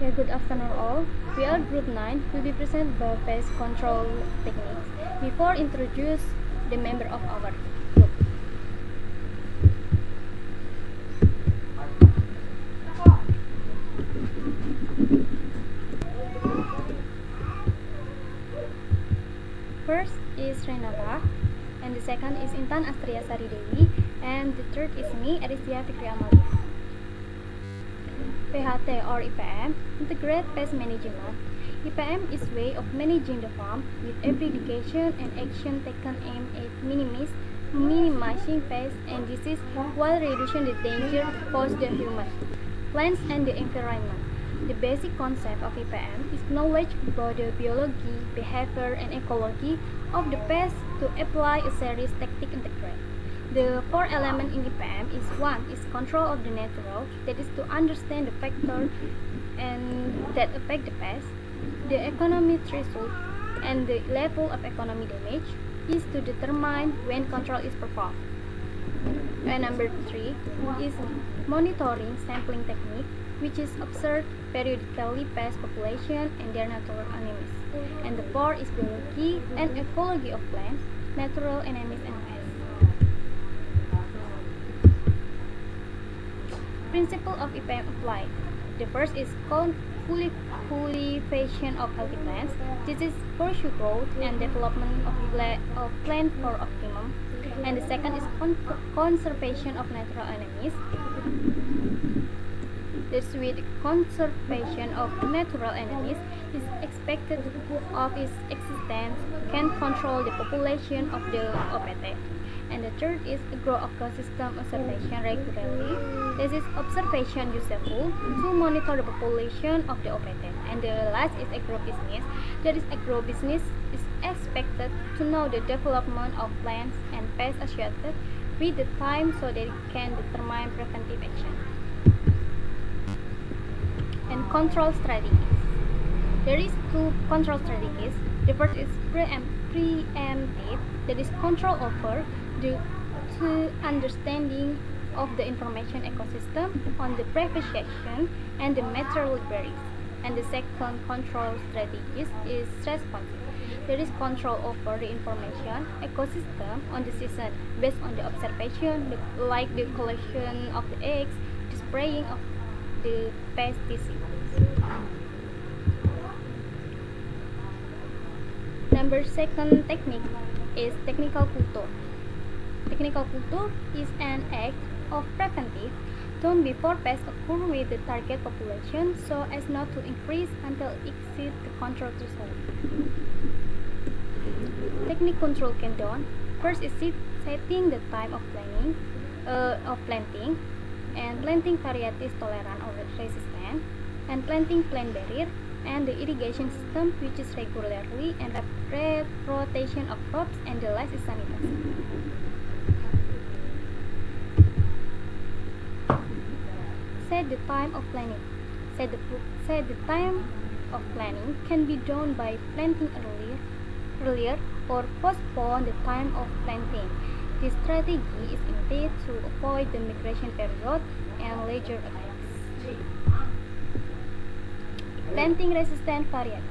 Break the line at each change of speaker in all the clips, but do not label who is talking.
Yeah, good afternoon all. We are Group 9 will be presented by pest control techniques. Before introduce the member of our group. First is Rinata, and the second is Intan Astria S, and the third is me, Eristia Fiqri A. PHT or IPM, Integrate Pest Management. IPM is way of managing the farm with every education and action taken aimed at minimizing pests and disease while reducing the danger posed to the human, plants, and the environment. The basic concept of IPM is knowledge about the biology, behavior, and ecology of the pest to apply a series tactic integrate. The four elements in IPM is one is control of the natural, that is to understand the factors and that affect the pest. The economy threshold and the level of economy damage is to determine when control is performed. And number 3 is monitoring sampling technique, which is observed periodically pest population and their natural enemies. And the 4 is biology and ecology of plants, natural enemies and pests. Principle of IPM applied. The first is cultivation of healthy plants. This is pursue growth and development of plant for optimum. And the second is conservation of natural enemies. This with conservation of natural enemies is expected of its existence can control the population of the OPT. And the third is grow ecosystem observation regularly. This is observation useful to monitor the population of the OPT. And the last is agrobusiness. That is agrobusiness is expected to know the development of plants and pests associated with the time so that it can determine preventive action. And control strategies. There is two control strategies. The first is preemptive, that is control over the understanding of the information ecosystem on the preparation and the material libraries. And the second control strategy is responsive. There is control over the information ecosystem on the season based on the observation, like the collection of the eggs, the spraying of the pesticides. Number second technique is technical culture. Technical culture is an act of preventive done before pests occur with the target population so as not to increase until it exceeds the control threshold. Technique control can done. First is setting the time of planting, and planting varieties tolerant or resistant, and planting plant barrier, and the irrigation system, which is regularly and rapid rotation of crops, and the last is sanitation. Set the time of planting. Set the time of planting can be done by planting earlier or postpone the time of planting. This strategy is intended to avoid the migration period and later effects. Planting resistant varieties.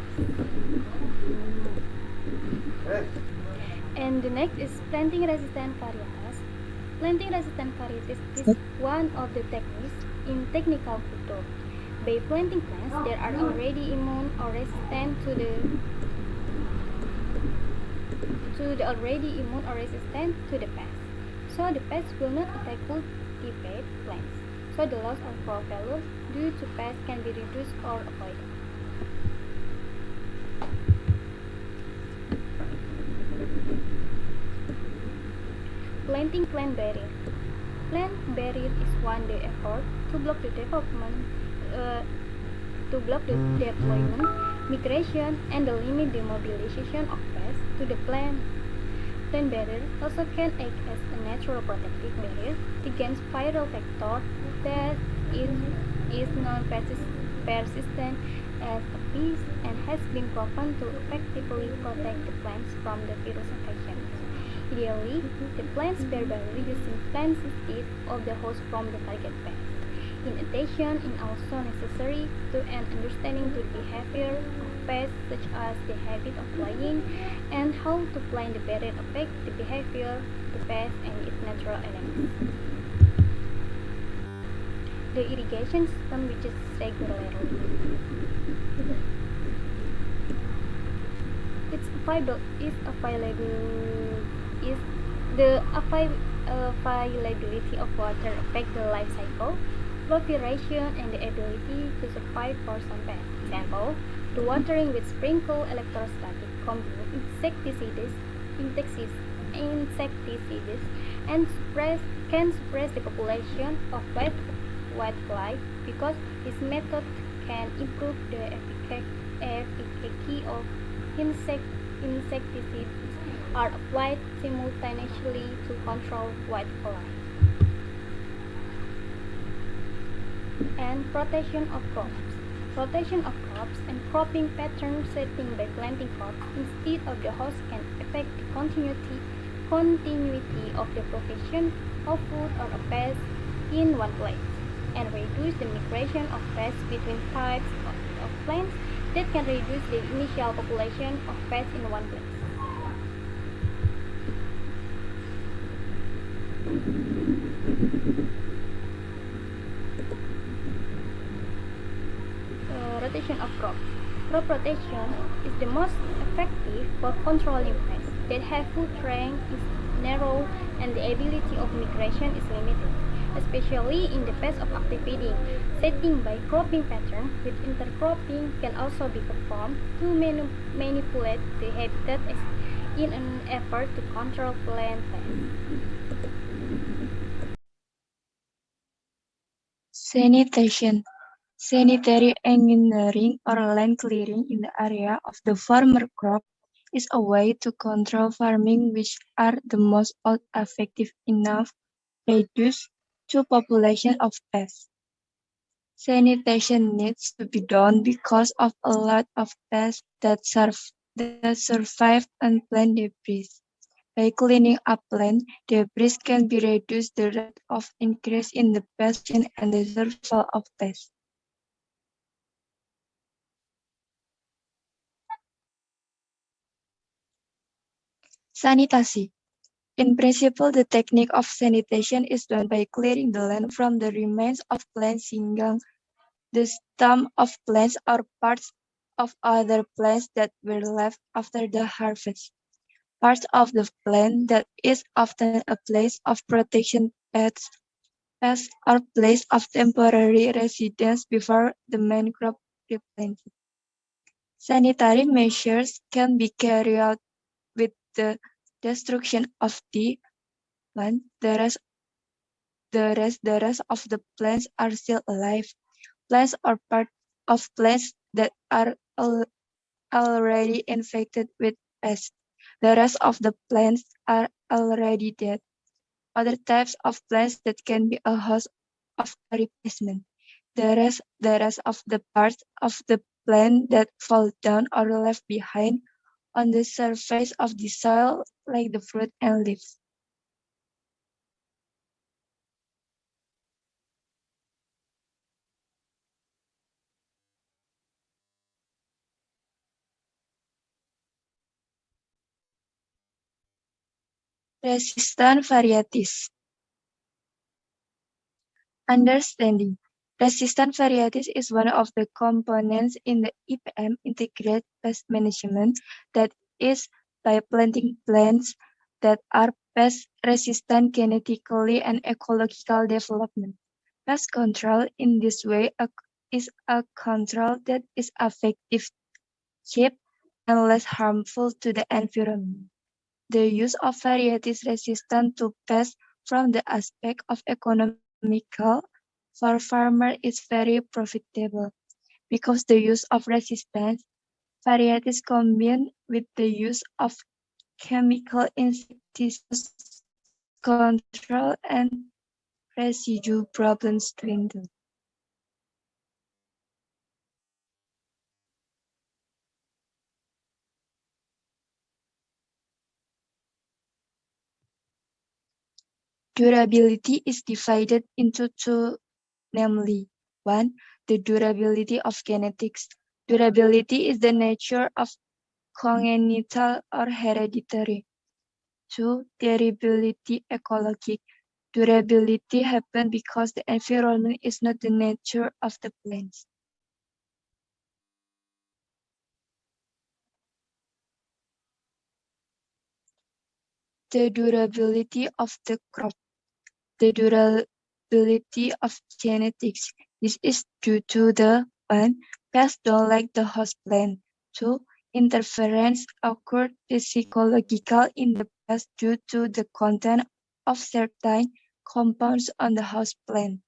And the next is planting resistant varieties. Planting resistant varieties is one of the techniques in technical culture. By planting plants that are already immune or resistant to the pest. So the pests will not attack cultivated plants. So the loss of crop value due to pests can be reduced or avoided. Planting plant barrier. Plant barrier is one the effort to block the deployment, migration, and the limit the mobilization of pests to the plant. Plant barrier also can act as a natural protective barrier against viral vector that is non-persistent as a pest and has been proven to effectively protect the plants from the virus infection. Ideally, the plants bear barrier using plants instead of the host from the target pest. In addition, it is also necessary to an understanding to the behavior of pests such as the habit of flying and how to plan the better affect the behavior of the pest and its natural elements. The irrigation system which is regularly it's available is the availability of water affect the life cycle, proliferation, and the ability to survive for some pests. Example, the watering with sprinkle electrostatic combine insecticides and suppress the population of whitefly because this method can improve the efficacy of insecticides are applied simultaneously to control whitefly. And protection of crops. Rotation of crops and cropping pattern setting by planting crops instead of the host can affect the continuity of the provision of food or a pest in one place and reduce the migration of pests between types of plants that can reduce the initial population of pests in one place. Rotation of crops. Crop rotation is the most effective for controlling pests that have food range is narrow and the ability of migration is limited, especially in the phase of active feeding. Setting by cropping pattern with intercropping can also be performed to manipulate the habitat in an effort to control plant pests.
Sanitation. Sanitary engineering or land clearing in the area of the farmer crop is a way to control farming which are the most effective enough reduce to population of pests. Sanitation needs to be done because of a lot of pests that survive unplanned debris. By cleaning up planned debris can be reduced the rate of increase in the pest and the survival of pests. Sanitasi. In principle, the technique of sanitation is done by clearing the land from the remains of plants, singing the stem of plants or parts of other plants that were left after the harvest. Parts of the plant that is often a place of protection pests or place of temporary residence before the main crop replanted. Sanitary measures can be carried out with the destruction of the plant. The rest of the plants are still alive. Plants or part of plants that are already infected with pests. The rest of the plants are already dead. Other types of plants that can be a host of a replacement. The rest of the parts of the plant that fall down or left behind on the surface of the soil, like the fruit and leaves. Resistant varieties. Understanding. Resistant varieties is one of the components in the EPM integrated pest management that is by planting plants that are pest resistant genetically and ecological development. Pest control in this way is a control that is effective, cheap, and less harmful to the environment. The use of varieties resistant to pests from the aspect of economical for farmers is very profitable because the use of resistant varieties combined with the use of chemical insecticides control and residue problems dwindle. Durability is divided into two namely: 1. The durability of genetics. Durability is the nature of congenital or hereditary. 2. Durability ecologic. Durability happens because the environment is not the nature of the plants. The durability of the crop. The durability of genetics. This is due to the 1. Pests don't like the host plant. 2. Interference occurred physiological in the pest due to the content of certain compounds on the host plant.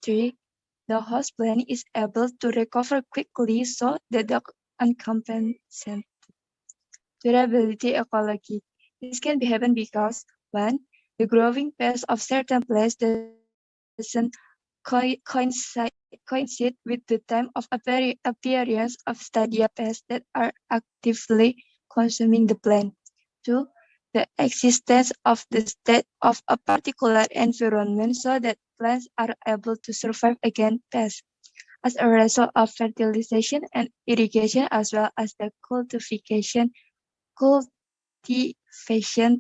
3. The host plant is able to recover quickly so that the uncompensated durability ecology. This can be happen because 1. The growing pace of certain plants doesn't coincide with the time of appearance of stadia pests that are actively consuming the plant. 2. The existence of the state of a particular environment so that plants are able to survive against pests as a result of fertilization and irrigation as well as the cultivation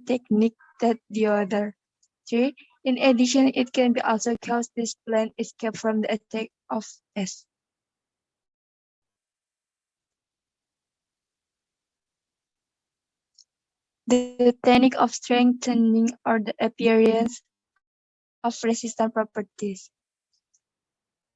technique that the other. 3. In addition, it can be also cause this plant escape from the attack of pests. The technique of strengthening or the appearance of resistant properties.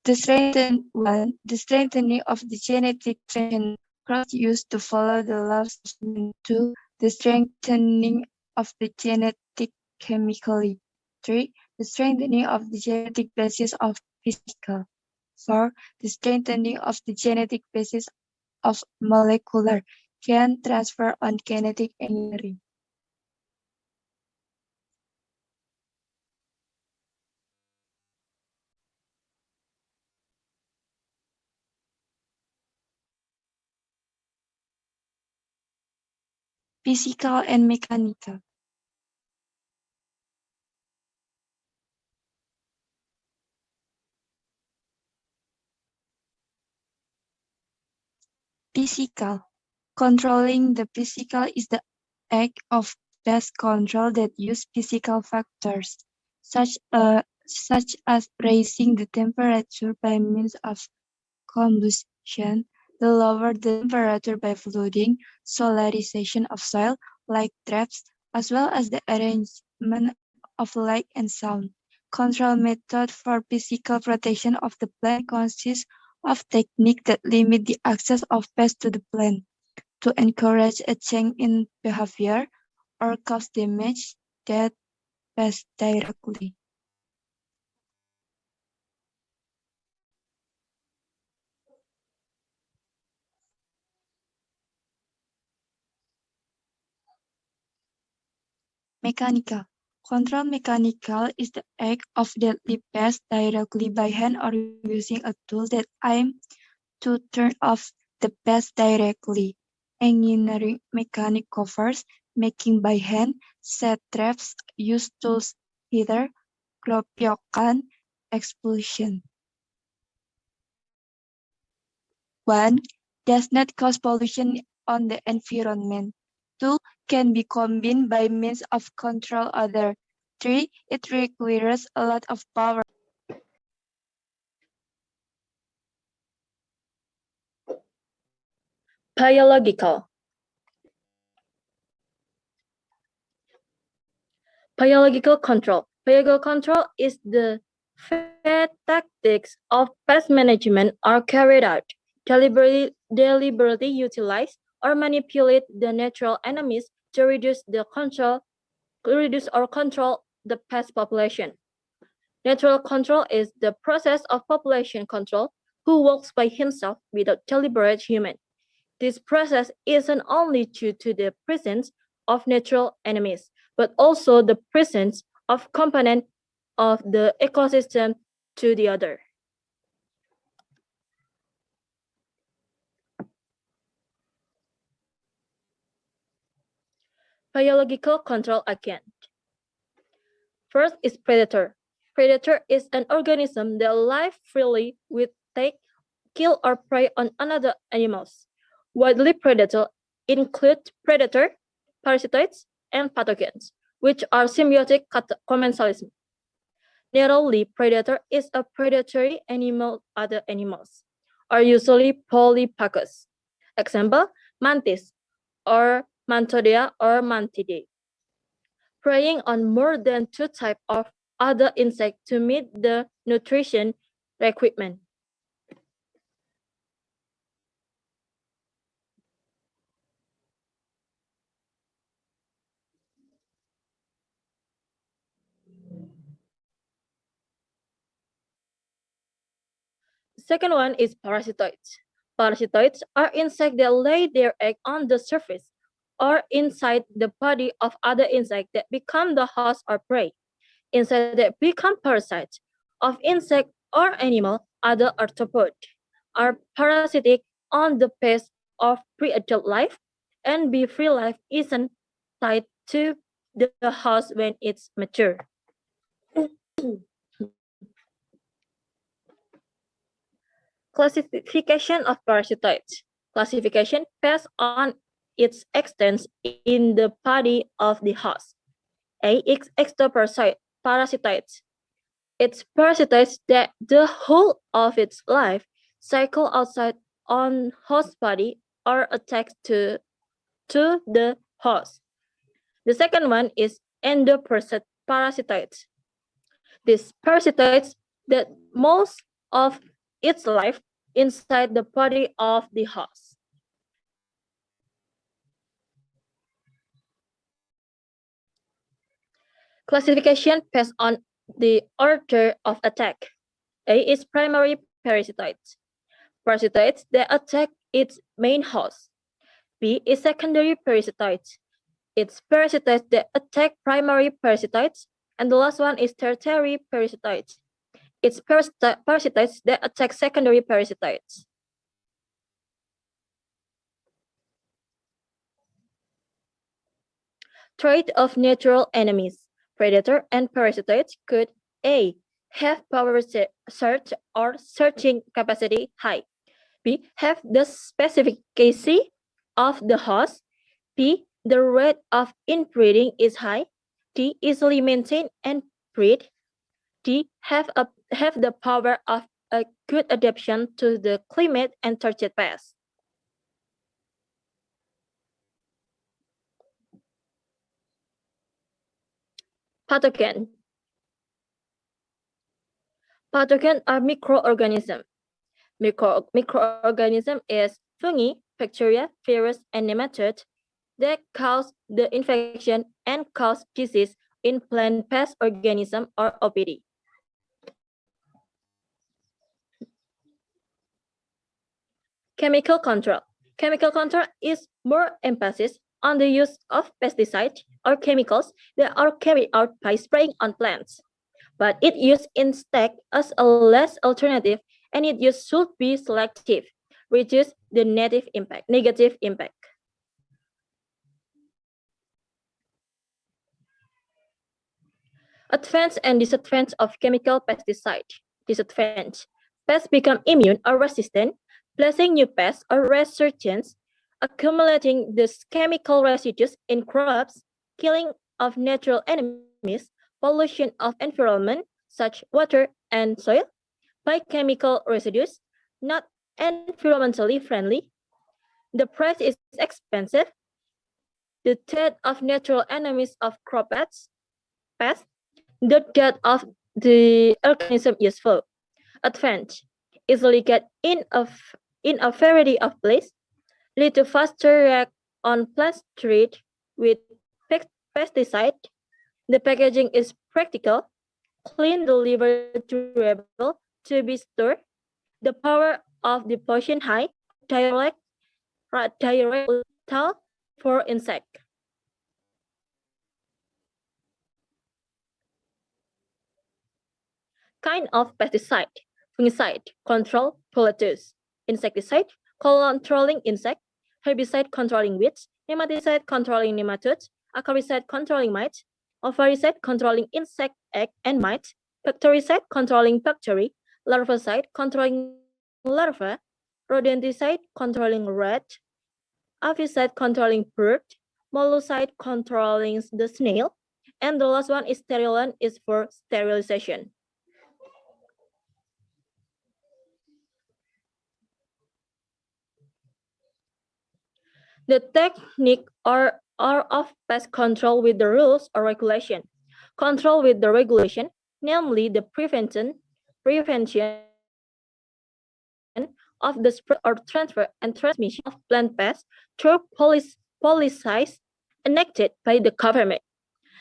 The strengthening of the genetic function crops used to follow the laws of movement. 2. The strengthening of the genetic chemically. 3. The strengthening of the genetic basis of physical. 4. The strengthening of the genetic basis of molecular can transfer on genetic engineering. Physical and mechanical. Physical. Controlling the physical is the act of pest control that use physical factors, such as raising the temperature by means of combustion, the lower the temperature by flooding, solarization of soil, light traps, as well as the arrangement of light and sound. Control method for physical protection of the plant consists of techniques that limit the access of pests to the plant to encourage a change in behavior or cause damage that pests directly. Mechanical. Control mechanical is the act of deadly pests directly by hand or using a tool that aims to turn off the pest directly. Engineering mechanic covers, making by hand, set traps, use tools, heater, keropiokan, expulsion. 1. Does not cause pollution on the environment. 2. Can be combined by means of control other. 3. It requires a lot of power.
Biological. Biological control. Biological control is the tactics of pest management are carried out, deliberately utilize or manipulate the natural enemies to reduce or control the pest population. Natural control is the process of population control who works by himself without deliberate human. This process isn't only due to the presence of natural enemies, but also the presence of components of the ecosystem to the other. Biological control again. First is predator. Predator is an organism that lives freely with take, kill, or prey on another animals. Widely predators include predator, parasites, and pathogens, which are symbiotic commensalism. Narrowly, predator is a predatory animal. Other animals are usually polypacus. Example, mantis or Mantodea or Mantidae, preying on more than two types of other insects to meet the nutrition requirement. Second one is parasitoids. Parasitoids are insects that lay their egg on the surface or inside the body of other insects that become the host or prey. Insects that become parasites of insect or animal, other arthropods, are parasitic on the phase of pre-adult life, and before life isn't tied to the host when it's mature. Classification of parasitoids. Classification based on its extent in the body of the host. A. Ectoparasitoids. It's parasites that the whole of its life cycle outside on host body or attached to the host. The second one is endoparasitoids. These parasites that most of its life inside the body of the host. Classification based on the order of attack. A is primary parasites, parasites that attack its main host. B is secondary parasites. It's parasites that attack primary parasites. And the last one is tertiary parasites. It's parasites that attack secondary parasites. Trait of natural enemies. Predator and parasites could A. Have power search or searching capacity high. B. Have the specificity of the host. B. The rate of inbreeding is high. D. Easily maintain and breed. D. Have the power of a good adaptation to the climate and target pests. Pathogen. Pathogen are microorganisms. Microorganism is fungi, bacteria, virus, and nematodes that cause the infection and cause disease in plant pest organism or OPD. Chemical control. Chemical control is more emphasis on the use of pesticides or chemicals that are carried out by spraying on plants. But it used instead as a less alternative, and it use should be selective, reduce the negative impact. Advantage and disadvantage of chemical pesticide. Disadvantage. Pests become immune or resistant, placing new pests or resurgence, accumulating these chemical residues in crops, killing of natural enemies, pollution of environment such water and soil by chemical residues, not environmentally friendly. The price is expensive. The death of natural enemies of crop pests, the death of the organism useful. Advantage. Easily get in a variety of places, lead to faster react on plant treat with pesticide. The packaging is practical, clean, delivered, durable, to be stored. The power of the poison high, direct lethal for insect. Kind of pesticide. Fungicide, control pollutants. Insecticide, controlling insect. Herbicide, controlling weeds. Nematicide, controlling nematodes. Acaricide, controlling mites. Ovaricide, controlling insect egg and mites. bactericide controlling bacteria, larvicide controlling larva, rodenticide controlling rat, aphicide controlling bird, molluscide controlling the snail, and the last one is sterilant is for sterilization. The technique are of pest control with the rules or regulation. Control with the regulation, namely the prevention of the spread or transfer and transmission of plant pests through policies enacted by the government.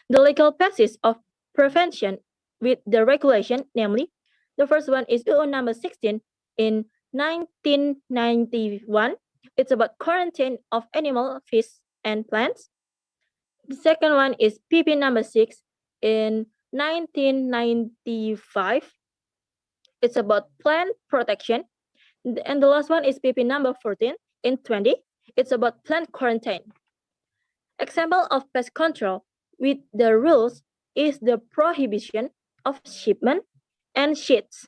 The legal basis of prevention with the regulation, namely, the first one is UU number 16 in 1991. It's about quarantine of animal, fish, and plants. The second one is PP number 6 in 1995. It's about plant protection. And the last one is PP number 14 in 20. It's about plant quarantine. Example of pest control with the rules is the prohibition of shipment and sheets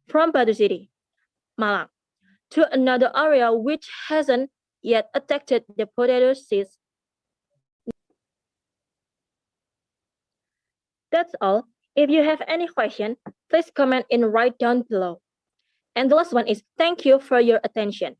from Batu City, Malang, to another area which hasn't yet attacked the potato seeds. That's all. If you have any question, please comment and write down below. And the last one is thank you for your attention.